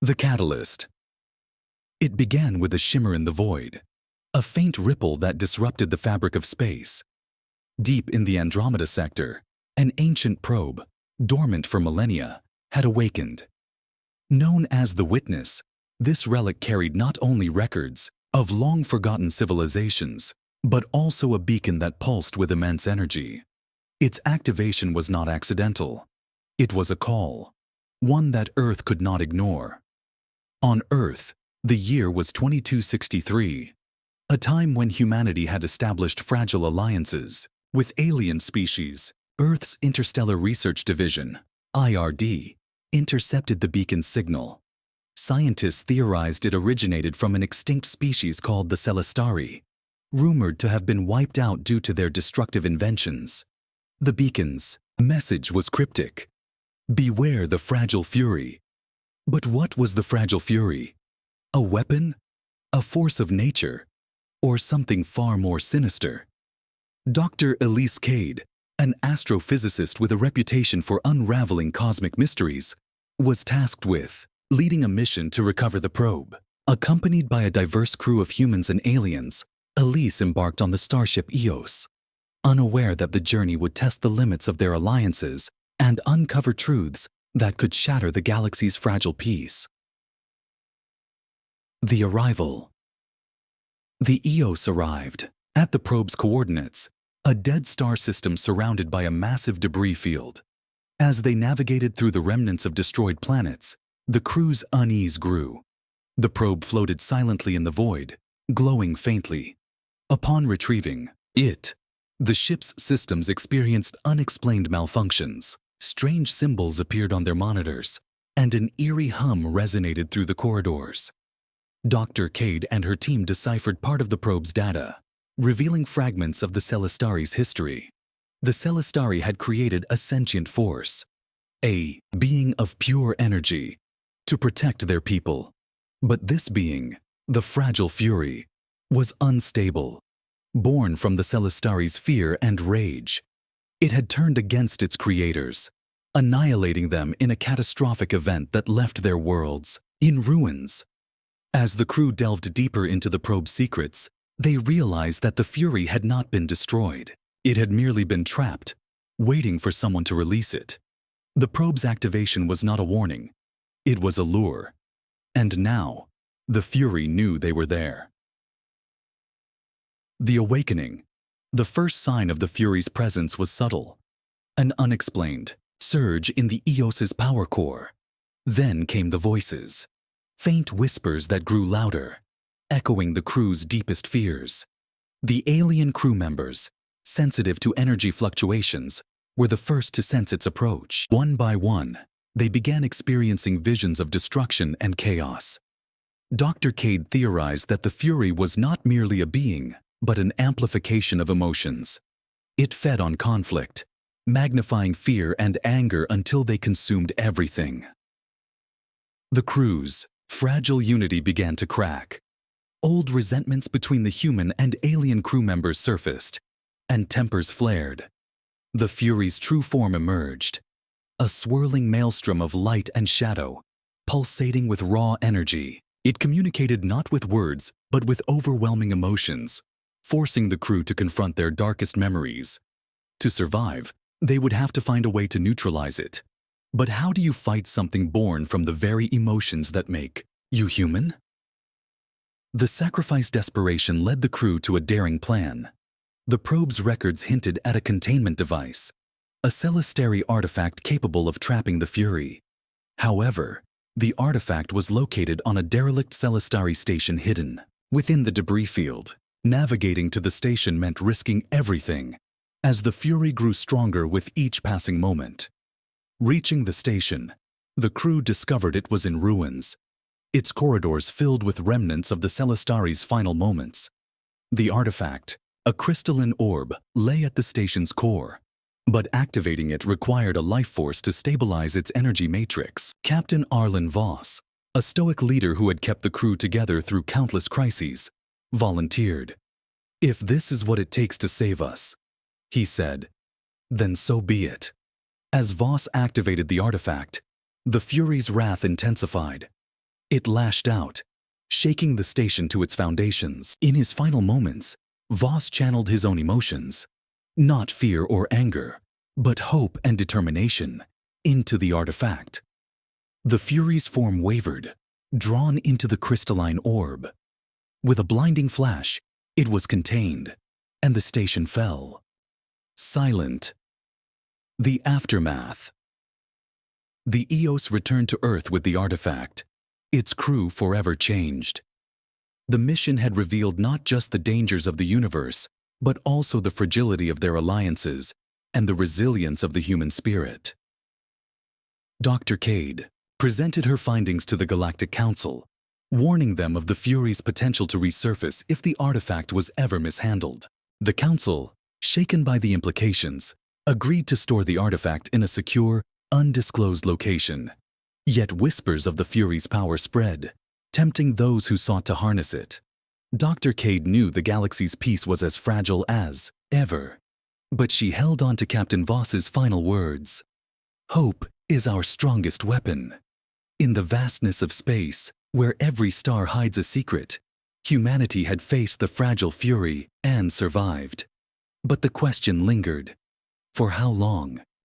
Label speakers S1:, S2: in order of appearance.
S1: The catalyst. It began with a shimmer in the void, a faint ripple that disrupted the fabric of space. Deep in the Andromeda sector, an ancient probe, dormant for millennia, had awakened. Known as the Witness, this relic carried not only records of long-forgotten civilizations, but also a beacon that pulsed with immense energy. Its activation was not accidental. It was a call, one that Earth could not ignore. On Earth, the year was 2263, a time when humanity had established fragile alliances with alien species. Earth's Interstellar Research Division, IRD, intercepted the beacon's signal. Scientists theorized it originated from an extinct species called the Celestari, rumored to have been wiped out due to their destructive inventions. The beacon's message was cryptic: beware the fragile fury. But what was the fragile fury? A weapon? A force of nature? Or something far more sinister? Dr. Elise Cade, an astrophysicist with a reputation for unraveling cosmic mysteries, was tasked with leading a mission to recover the probe. Accompanied by a diverse crew of humans and aliens, Elise embarked on the starship Eos, unaware that the journey would test the limits of their alliances and uncover truths that could shatter the galaxy's fragile peace. The arrival. The Eos arrived at the probe's coordinates, a dead star system surrounded by a massive debris field. As they navigated through the remnants of destroyed planets, the crew's unease grew. The probe floated silently in the void, glowing faintly. Upon retrieving it, the ship's systems experienced unexplained malfunctions. Strange symbols appeared on their monitors, and an eerie hum resonated through the corridors. Dr. Cade and her team deciphered part of the probe's data, revealing fragments of the Celestari's history. The Celestari had created a sentient force, a being of pure energy, to protect their people. But this being, the fragile Fury, was unstable. Born from the Celestari's fear and rage, it had turned against its creators, annihilating them in a catastrophic event that left their worlds in ruins. As the crew delved deeper into the probe's secrets, they realized that the Fury had not been destroyed. It had merely been trapped, waiting for someone to release it. The probe's activation was not a warning. It was a lure. And now, the Fury knew they were there. The awakening. The first sign of the Fury's presence was subtle. An unexplained surge in the Eos's power core. Then came the voices. Faint whispers that grew louder, echoing the crew's deepest fears. The alien crew members, sensitive to energy fluctuations, were the first to sense its approach. One by one, they began experiencing visions of destruction and chaos. Dr. Cade theorized that the Fury was not merely a being, but an amplification of emotions. It fed on conflict, magnifying fear and anger until they consumed everything. The crew's fragile unity began to crack. Old resentments between the human and alien crew members surfaced, and tempers flared. The Fury's true form emerged, a swirling maelstrom of light and shadow, pulsating with raw energy. It communicated not with words, but with overwhelming emotions, forcing the crew to confront their darkest memories. To survive, they would have to find a way to neutralize it. But how do you fight something born from the very emotions that make you human? The sacrifice desperation led the crew to a daring plan. The probe's records hinted at a containment device, a Celestari artifact capable of trapping the Fury. However, the artifact was located on a derelict Celestari station hidden within the debris field. Navigating to the station meant risking everything, as the Fury grew stronger with each passing moment. Reaching the station, the crew discovered it was in ruins, its corridors filled with remnants of the Celestari's final moments. The artifact, a crystalline orb, lay at the station's core, but activating it required a life force to stabilize its energy matrix. Captain Arlen Voss, a stoic leader who had kept the crew together through countless crises, volunteered. "If this is what it takes to save us," he said, "then so be it." As Voss activated the artifact, the Fury's wrath intensified. It lashed out, shaking the station to its foundations. In his final moments, Voss channeled his own emotions, not fear or anger, but hope and determination, into the artifact. The Fury's form wavered, drawn into the crystalline orb. With a blinding flash, it was contained, and the station fell. Silent. The aftermath. The Eos returned to Earth with the artifact, its crew forever changed. The mission had revealed not just the dangers of the universe, but also the fragility of their alliances and the resilience of the human spirit. Dr. Cade presented her findings to the Galactic Council, warning them of the Fury's potential to resurface if the artifact was ever mishandled. The Council, shaken by the implications, agreed to store the artifact in a secure, undisclosed location. Yet whispers of the Fury's power spread, tempting those who sought to harness it. Dr. Cade knew the galaxy's peace was as fragile as ever, but she held on to Captain Voss's final words. Hope is our strongest weapon. In the vastness of space, where every star hides a secret, humanity had faced the fragile Fury and survived. But the question lingered. For how long?